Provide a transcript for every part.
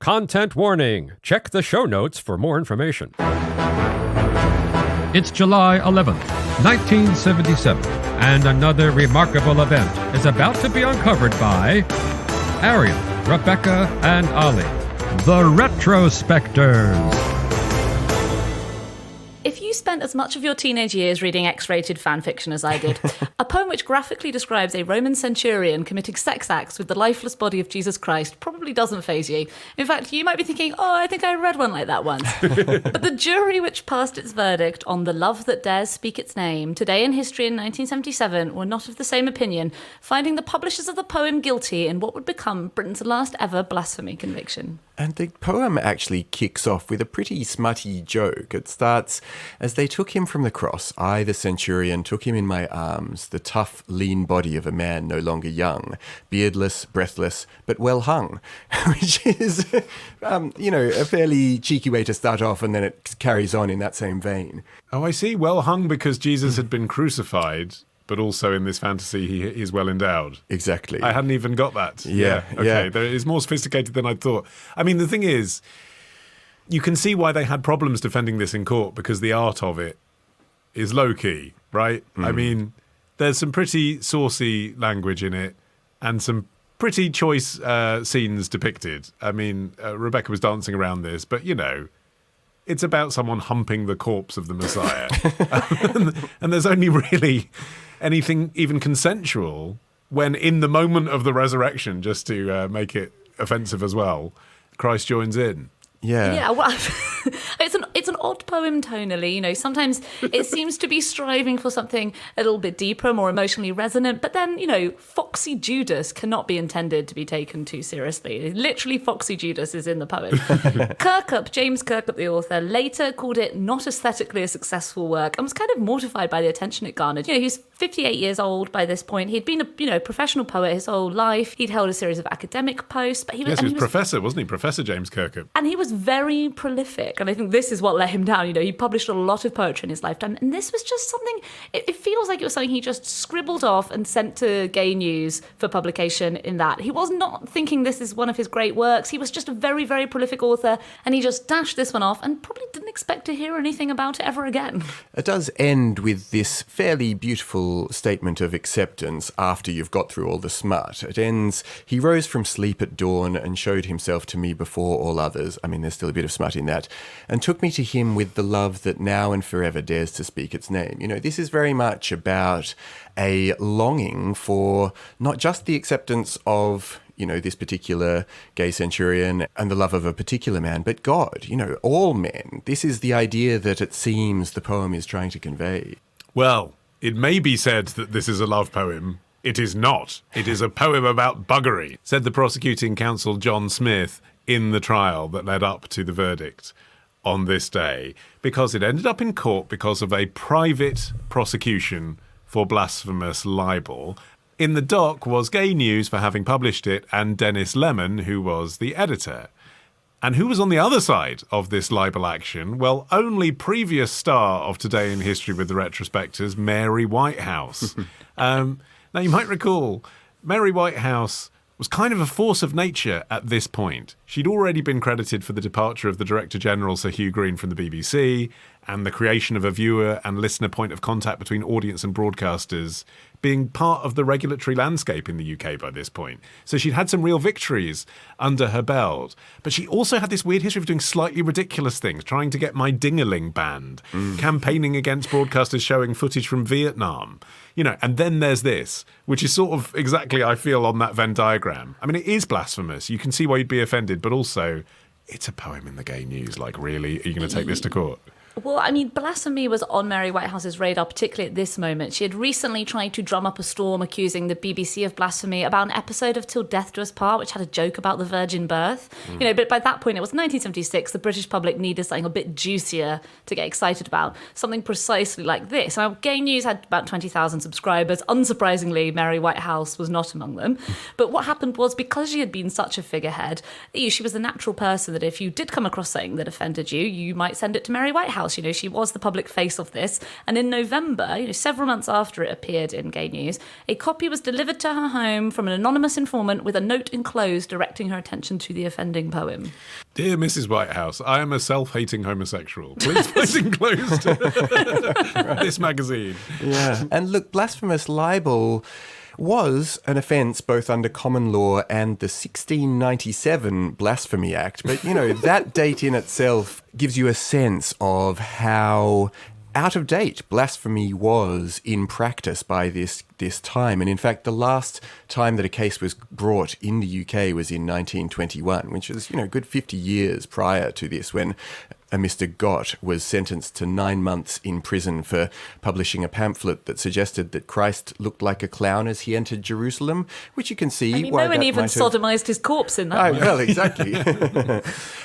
Content warning. Check the show notes for more information. It's July 11th, 1977, and another remarkable event is about to be uncovered by Arion, Rebecca, and Olly, the Retrospectors. If you spent as much of your teenage years reading X-rated fanfiction as I did, a poem which graphically describes a Roman centurion committing sex acts with the lifeless body of Jesus Christ probably doesn't faze you. In fact, you might be thinking, I think I read one like that once. But the jury which passed its verdict on The Love That Dares Speak Its Name, Today in History in 1977, were not of the same opinion, finding the publishers of the poem guilty in what would become Britain's last ever blasphemy conviction. And the poem actually kicks off with a pretty smutty joke. It starts, as they took him from the cross, I, the centurion, took him in my arms, the tough, lean body of a man no longer young, beardless, breathless, but well hung, which is, a fairly cheeky way to start off, and then it carries on in that same vein. Oh, I see. Well hung because Jesus had been crucified. But also in this fantasy, he's well endowed. Exactly. I hadn't even got that. Yeah. Okay, it's more sophisticated than I thought. I mean, the thing is, you can see why they had problems defending this in court, because the art of it is low-key, right? I mean, there's some pretty saucy language in it and some pretty choice scenes depicted. I mean, Rebecca was dancing around this, but, it's about someone humping the corpse of the Messiah. and there's only really anything even consensual when in the moment of the resurrection, just to make it offensive as well, Christ joins in. Yeah, well, it's an odd poem tonally. Sometimes it seems to be striving for something a little bit deeper, more emotionally resonant. But then, Foxy Judas cannot be intended to be taken too seriously. Literally, Foxy Judas is in the poem. James Kirkup, the author, later called it not aesthetically a successful work and was kind of mortified by the attention it garnered. He's 58 years old by this point. He'd been a professional poet his whole life. He'd held a series of academic posts, but he was professor, wasn't he? Professor James Kirkup. And he was very prolific, and I think this is what let him down. He published a lot of poetry in his lifetime, and this was just something, it feels like it was something he just scribbled off and sent to Gay News for publication in that. He was not thinking this is one of his great works. He was just a very, very prolific author, and he just dashed this one off and probably didn't expect to hear anything about it ever again. It does end with this fairly beautiful statement of acceptance after you've got through all the smut. It ends, he rose from sleep at dawn and showed himself to me before all others. I mean, there's still a bit of smut in that, and took me to him with the love that now and forever dares to speak its name. This is very much about a longing for not just the acceptance of, this particular gay centurion and the love of a particular man, but God, all men. This is the idea that it seems the poem is trying to convey. Well, it may be said that this is a love poem. It is not. It is a poem about buggery, said the prosecuting counsel John Smith in the trial that led up to the verdict on this day, because it ended up in court because of a private prosecution for blasphemous libel. In the dock was Gay News for having published it, and Denis Lemon, who was the editor. And who was on the other side of this libel action? Well, only previous star of Today in History with the Retrospectors, Mary Whitehouse. Now, you might recall, Mary Whitehouse was kind of a force of nature at this point. She'd already been credited for the departure of the Director General, Sir Hugh Green, from the BBC, and the creation of a viewer and listener point of contact between audience and broadcasters, being part of the regulatory landscape in the UK by this point. So she'd had some real victories under her belt. But she also had this weird history of doing slightly ridiculous things, trying to get My Ding-a-Ling banned, campaigning against broadcasters showing footage from Vietnam. And then there's this, which is sort of exactly, I feel, on that Venn diagram. I mean, it is blasphemous. You can see why you'd be offended, but also, it's a poem in the Gay News. Like, really? Are you going to take this to court? Well, I mean, blasphemy was on Mary Whitehouse's radar, particularly at this moment. She had recently tried to drum up a storm accusing the BBC of blasphemy about an episode of Till Death Do Us Part, which had a joke about the virgin birth. But by that point, it was 1976. The British public needed something a bit juicier to get excited about, something precisely like this. Now, Gay News had about 20,000 subscribers. Unsurprisingly, Mary Whitehouse was not among them. But what happened was, because she had been such a figurehead, she was the natural person that if you did come across something that offended you, you might send it to Mary Whitehouse. Whitehouse. She was the public face of this. And in November, several months after it appeared in Gay News, a copy was delivered to her home from an anonymous informant with a note enclosed directing her attention to the offending poem. Dear Mrs. Whitehouse, I am a self-hating homosexual. Please find enclosed this magazine. Yeah. And look, blasphemous libel was an offence both under common law and the 1697 Blasphemy Act. But, that date in itself gives you a sense of how out of date blasphemy was in practice by this time. And in fact, the last time that a case was brought in the UK was in 1921, which was, a good 50 years prior to this, when a Mr. Gott was sentenced to 9 months in prison for publishing a pamphlet that suggested that Christ looked like a clown as he entered Jerusalem, which you can see. No one even sodomized his corpse in that. Well, exactly.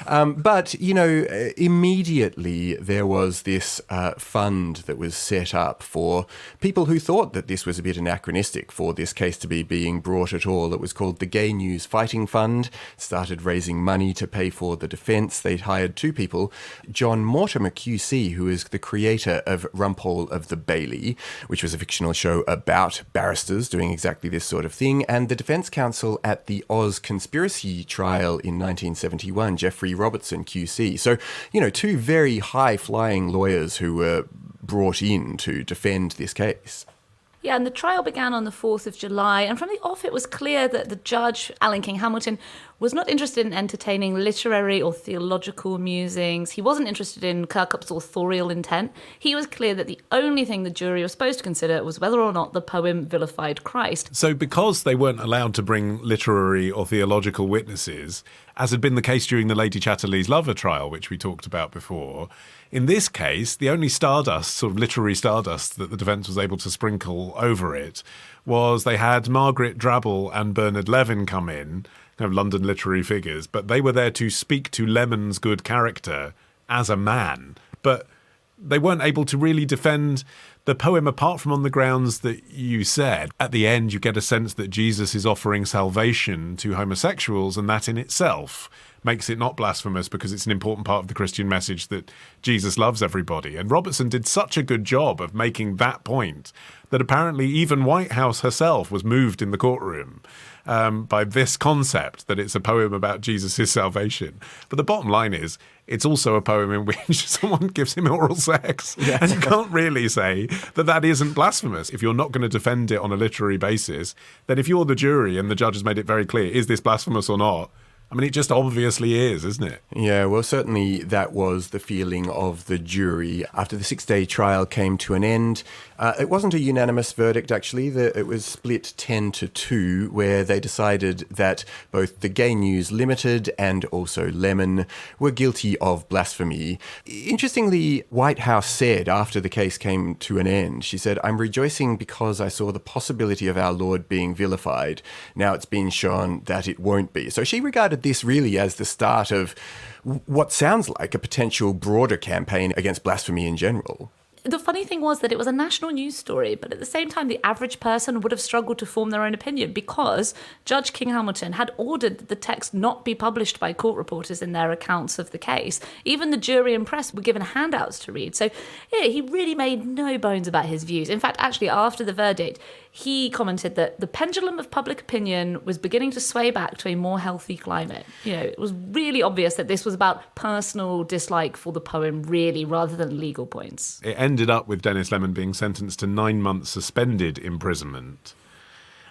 But, immediately there was this fund that was set up for people who thought that this was a bit anachronistic for this case to be being brought at all. It was called the Gay News Fighting Fund. It started raising money to pay for the defence. They'd hired 2 people, John Mortimer QC, who is the creator of Rumpole of the Bailey, which was a fictional show about barristers doing exactly this sort of thing, and the defence counsel at the Oz conspiracy trial in 1971, Geoffrey Robertson QC. So, 2 very high-flying lawyers who were brought in to defend this case. Yeah, and the trial began on the 4th of July, and from the off it was clear that the judge, Alan King Hamilton, was not interested in entertaining literary or theological musings. He wasn't interested in Kirkup's authorial intent. He was clear that the only thing the jury was supposed to consider was whether or not the poem vilified Christ. So because they weren't allowed to bring literary or theological witnesses, as had been the case during the Lady Chatterley's Lover trial, which we talked about before, in this case, the only stardust, sort of literary stardust, that the defence was able to sprinkle over it was they had Margaret Drabble and Bernard Levin come in, kind of London literary figures, but they were there to speak to Lemon's good character as a man. But they weren't able to really defend the poem, apart from on the grounds that you said. At the end, you get a sense that Jesus is offering salvation to homosexuals, and that in itself makes it not blasphemous because it's an important part of the Christian message that Jesus loves everybody. And Robertson did such a good job of making that point that apparently even Whitehouse herself was moved in the courtroom by this concept that it's a poem about Jesus' salvation. But the bottom line is, it's also a poem in which someone gives him oral sex. Yeah. And you can't really say that that isn't blasphemous. If you're not going to defend it on a literary basis, then if you're the jury and the judge has made it very clear, is this blasphemous or not? I mean, it just obviously is, isn't it? Yeah, well, certainly that was the feeling of the jury. After the 6-day trial came to an end, it wasn't a unanimous verdict, actually. It was split 10-2, where they decided that both the Gay News Limited and also Lemon were guilty of blasphemy. Interestingly, Whitehouse said after the case came to an end, she said, "I'm rejoicing because I saw the possibility of our Lord being vilified. Now it's been shown that it won't be." So she regarded this really as the start of what sounds like a potential broader campaign against blasphemy in general. The funny thing was that it was a national news story, but at the same time, the average person would have struggled to form their own opinion because Judge King Hamilton had ordered that the text not be published by court reporters in their accounts of the case. Even the jury and press were given handouts to read. So, yeah, he really made no bones about his views. In fact, actually, after the verdict, he commented that the pendulum of public opinion was beginning to sway back to a more healthy climate. It was really obvious that this was about personal dislike for the poem, really, rather than legal points. It ended up with Denis Lemon being sentenced to 9 months suspended imprisonment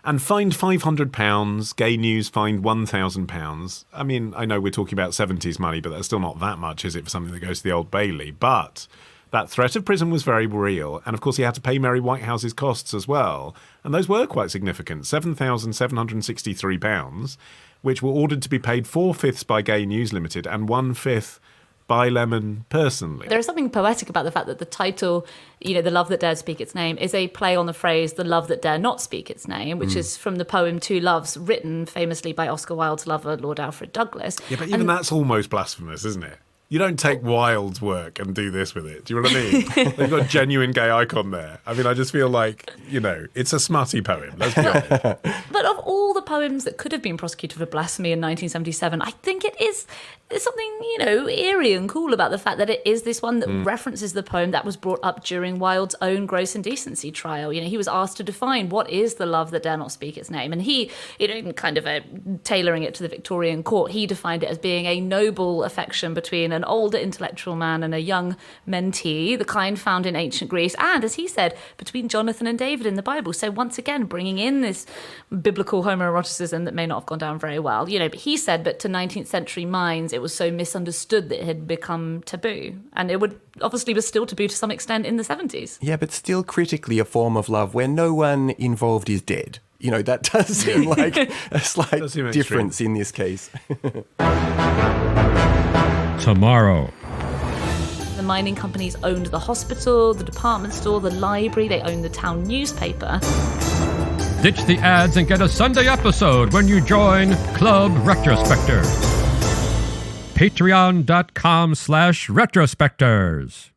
and fined £500. Gay News fined £1,000. I mean, I know we're talking about 70s money, but that's still not that much, is it, for something that goes to the Old Bailey? But that threat of prison was very real. And of course, he had to pay Mary Whitehouse's costs as well. And those were quite significant, £7,763, which were ordered to be paid 4/5 by Gay News Limited and 1/5 by Lemon personally. There is something poetic about the fact that the title, The Love That Dared Speak Its Name, is a play on the phrase, The Love That Dare Not Speak Its Name, which is from the poem Two Loves, written famously by Oscar Wilde's lover, Lord Alfred Douglas. Yeah, but even that's almost blasphemous, isn't it? You don't take Wilde's work and do this with it. Do you know what I mean? They've got a genuine gay icon there. I mean, I just feel like, it's a smutty poem. Let's be honest. But of all the poems that could have been prosecuted for blasphemy in 1977, I think it is there's something, eerie and cool about the fact that it is this one that references the poem that was brought up during Wilde's own gross indecency trial. He was asked to define what is the love that dare not speak its name. And he, kind of tailoring it to the Victorian court, he defined it as being a noble affection between an older intellectual man and a young mentee, the kind found in ancient Greece, and, as he said, between Jonathan and David in the Bible. So once again, bringing in this biblical homoeroticism that may not have gone down very well. But he said that to 19th century minds, it was so misunderstood that it had become taboo. And it would obviously was still taboo to some extent in the 70s. Yeah, but still critically a form of love where no one involved is dead. That does seem like a slight difference in this case. Tomorrow. The mining companies owned the hospital, the department store, the library, they owned the town newspaper. Ditch the ads and get a Sunday episode when you join Club Retrospector. Patreon.com/Retrospectors.